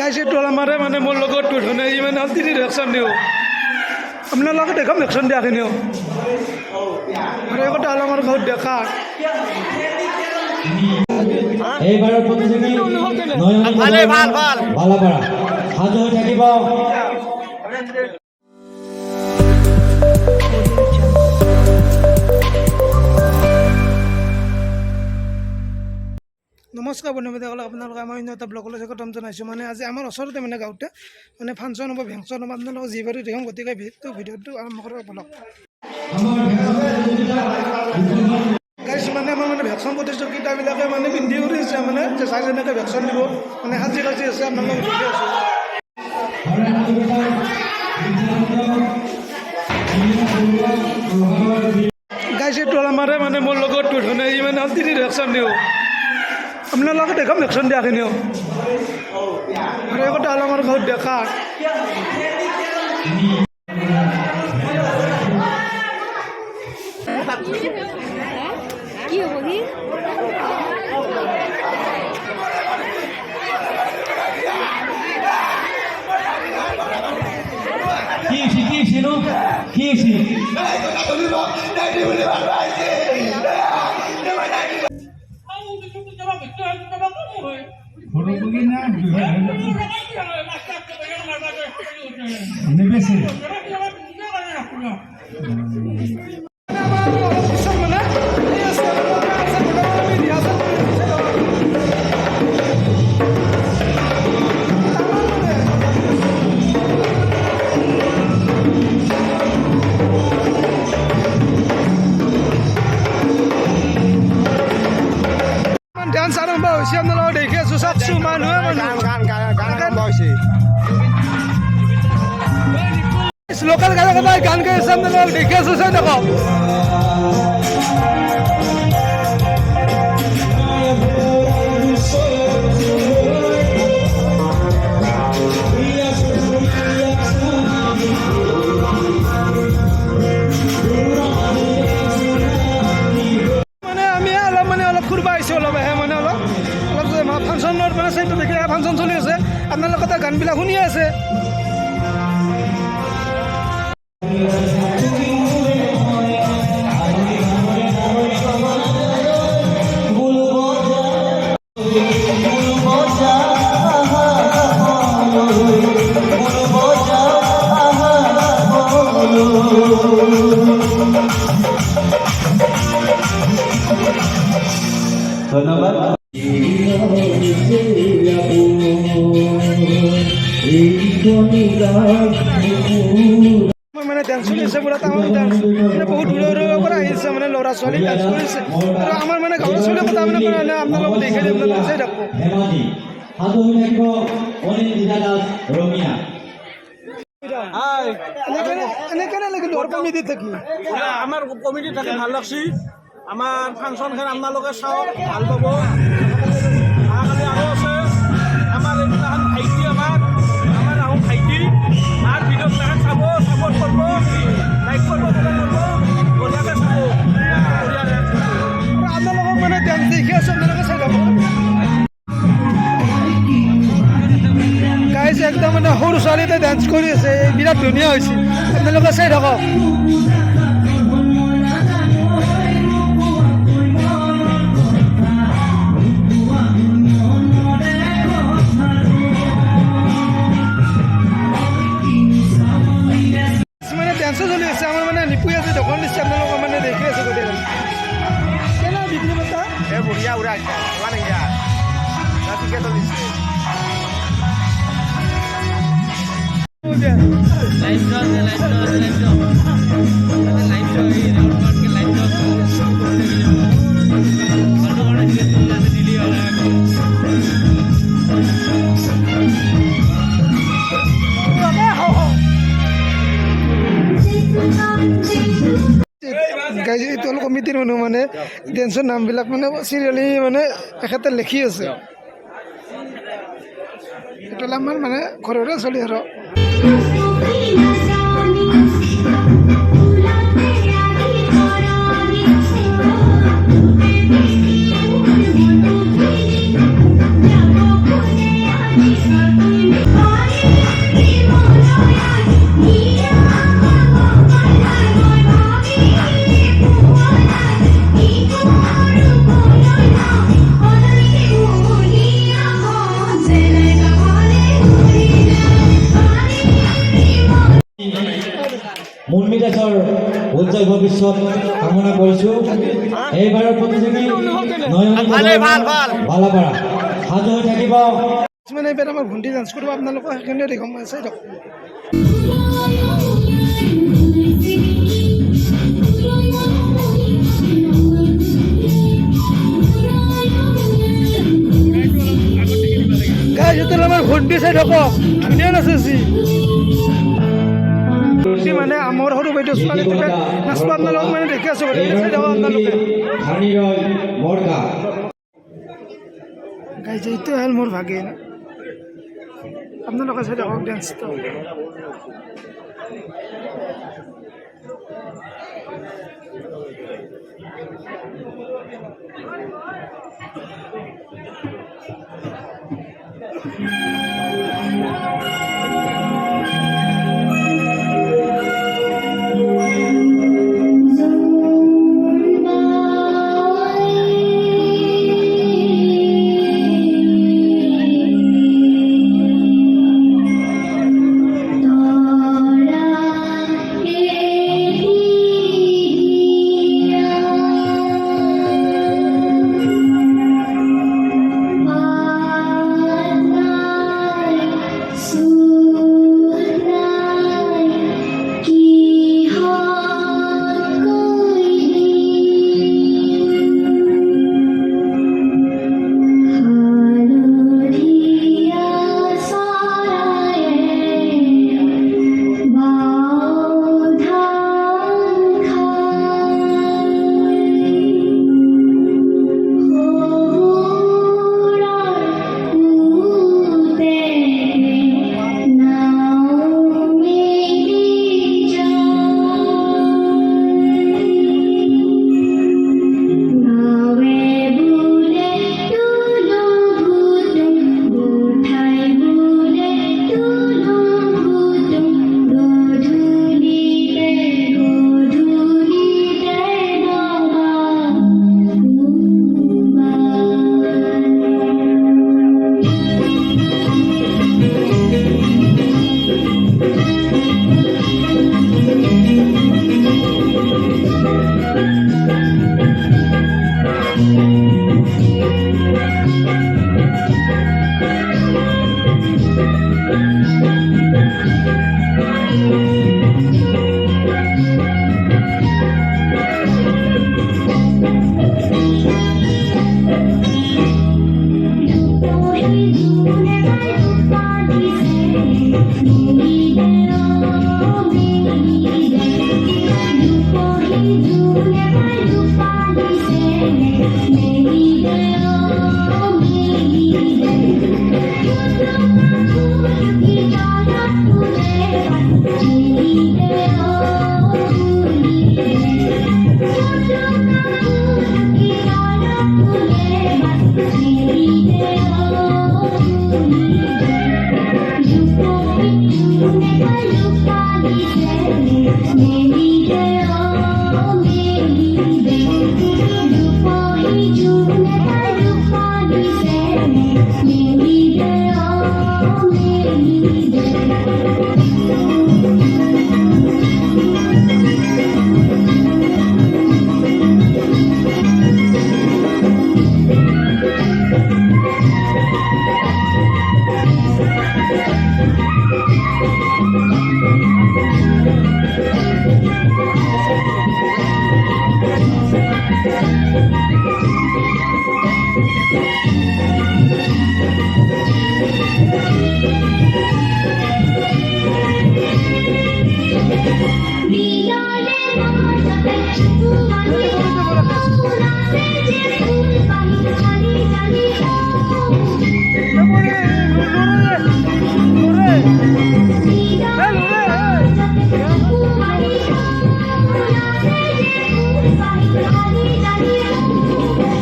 গাইছে তোলা মাৰে মানে মোৰ লগত ধৰণে ইমান তিনি ৰিয়েকশ্যন দিওঁ আপোনালোকে দেখাম ৰিয়েকশ্যন দিয়াখিনিও আৰু এই কথা হ'ল আমাৰ ঘৰত দেখা এইবাৰৰ প্ৰতিযোগী ভালাপাৰা সাজু হৈ থাকিব। নমস্কাৰ বন্ধুবান্ধৱীসকল, আপোনালোকে আমাৰ অন্য এটা ব্লগলৈ স্বাগতম জনাইছোঁ। মানে আজি আমাৰ ওচৰতে মানে গাঁৱতে মানে ফাংচন হ'ব, ভেংচন হ'ব, আপোনালোকক যিবাৰো দেখাম। গতিকে ভিডিঅ'টো আৰম্ভ কৰিব বলক। গাইছ মানে আমাৰ মানে ভেকচিন প্ৰতিযোগিতাবিলাকে মানে পিন্ধি উঠিছে মানে চাই যেনেকৈ ভেকচিন দিব মানে সাজি কাজি আছে। আপোনালোকক দেখি আছোঁ গাইছে তোলা মাৰে মানে মোৰ লগত ধৰণে ইমান তিনি ৰিয়েকশ্যন দিওঁ আপোনালোকে দেখাম ৰিয়েকশ্যন দিয়াখিনিও আৰু এই কথা হ'ল আমাৰ ঘৰত দেখা কি হ'ব সি ডান্স আৰম্ভ হৈছে। আপোনালোকে দেখি আছোঁ চাওকচোন মানুহে লোকেল গায়ক এটাই গান গাই আছে। আপোনালোকে দেখি আছোঁ চাই থাকক। ফাংচনৰ মানে চাইটো দেখি ফাংচন চলি আছে, আপোনালোকে তাৰ গানবিলাক শুনি আছে। ধন্যবাদ। মানে ডান্স চলি আছে, পুৰা টাউন ডান্স মানে বহুত দূৰৰ দূৰৰ পৰা আহিছে মানে ল'ৰা ছোৱালী ডান্স কৰিছে। আৰু আমাৰ মানে গাঁৱৰ ছোৱালী কথা মানে আপোনালোকে দেখি আপোনালোকে চাই থাকব। কেনে লাগিল কমিটি থাকি? আমার কমিটি থাকি ভাল লাগছি। আমার ফাংশনখান আপনাদের চাওক, ভাল পাব। অহাকালি আরও আছে আমার এইগিলাখান ভাইটি, আমার আহোম ভাইটি আর ভিডিওগিলাখান চাব, সাপোর্ট করব, লাইক করব, কমেন্ট করব, বঢ়িয়াকৈ চাব। আপোনালোকক মানে ডান্স দেখি আছোঁ, আপোনালোকে চাই থাকব। গাইজ একদম মানে সৰু ছোৱালীতে ডান্স কৰি আছে, বিৰাট ধুনীয়া হৈছে। আপোনালোকে চাই থাকক। মানে ডান্সো চলি আছে, আমাৰ মানে নিপুই আছে, দোকান দিছে। আপোনালোকে মানে দেখি আছে গোটেই কেনে বিক্ৰী বতা বঢ়িয়া উৰা ৰাতিকে চলিছে। গাইজ এইটো হ'ল কমিটিৰ মানুহ মানে ডেন্সৰ নামবিলাক মানে চিৰিয়েলি মানে এখেতে লিখি আছে। এইটো আমাৰ মানে ঘৰৰে চলি আৰু উজ্জ্বল ভৱিষ্যত কামনা কৰিছোঁ। এইবাৰৰ প্ৰতিযোগী নয়ন বালাপাৰা সাজু হৈ থাকিব। মানে এইবাৰ আমাৰ ভণ্টি ডান্স কৰিব আপোনালোকক সেইখিনি দেখুৱাম চাই থাকক। গাইজ আমাৰ ভণ্টি চাই থাকক ধুনীয়া নাচিছি। মানে আমাৰ সৰু বাইদেউ ছোৱালীটোকে নাচব আপোনালোকক মানে দেখি আছো চাই থাকক আপোনালোকে। গাইজ এইটো হ'ল মোৰ ভাগিন, আপোনালোকে চাই থাকক ডেন্সটো।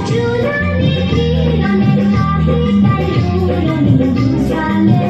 Chula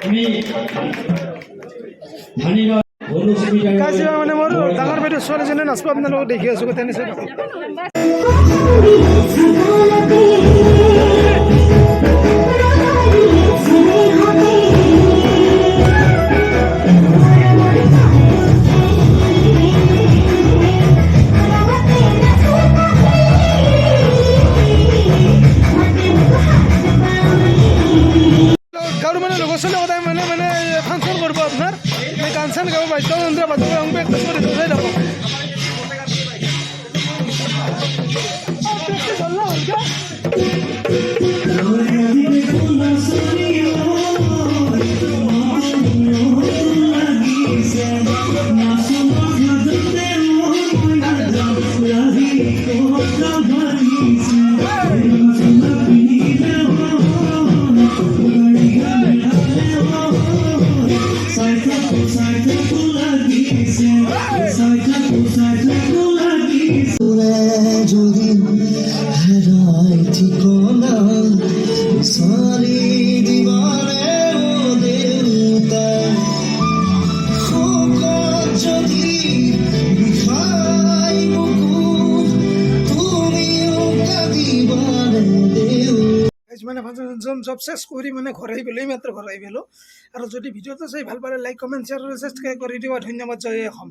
আমি ধানিৰ অনুস্মিতাৰ গাইজ মানে মোৰ ডাঙৰ বাইদেউ ছোৱালীজনী নাচব আপোনালোকক দেখি আছোঁ গোটেই নিশ্চয় গাঁৱৰ মানে লগৰ ছোৱালী সদায় মানে মানে ফাংচন কৰিব আপোনাৰ গান চান গাব বাদ্যযন্ত্ৰ বাদ্য প্ৰেক্টিছ কৰি চাই থাকক মানে ফাংচন জব চেছ কৰি মানে ঘৰ আহি পেলাই মাত্ৰ ঘৰ আহি পেলো আৰু যদি ভিডিঅ'টো চাই ভাল পালে লাইক কমেণ্ট শ্বেয়াৰ আৰু ছাবস্ক্ৰাইব কৰি দিবা ধন্যবাদ জয় অসম।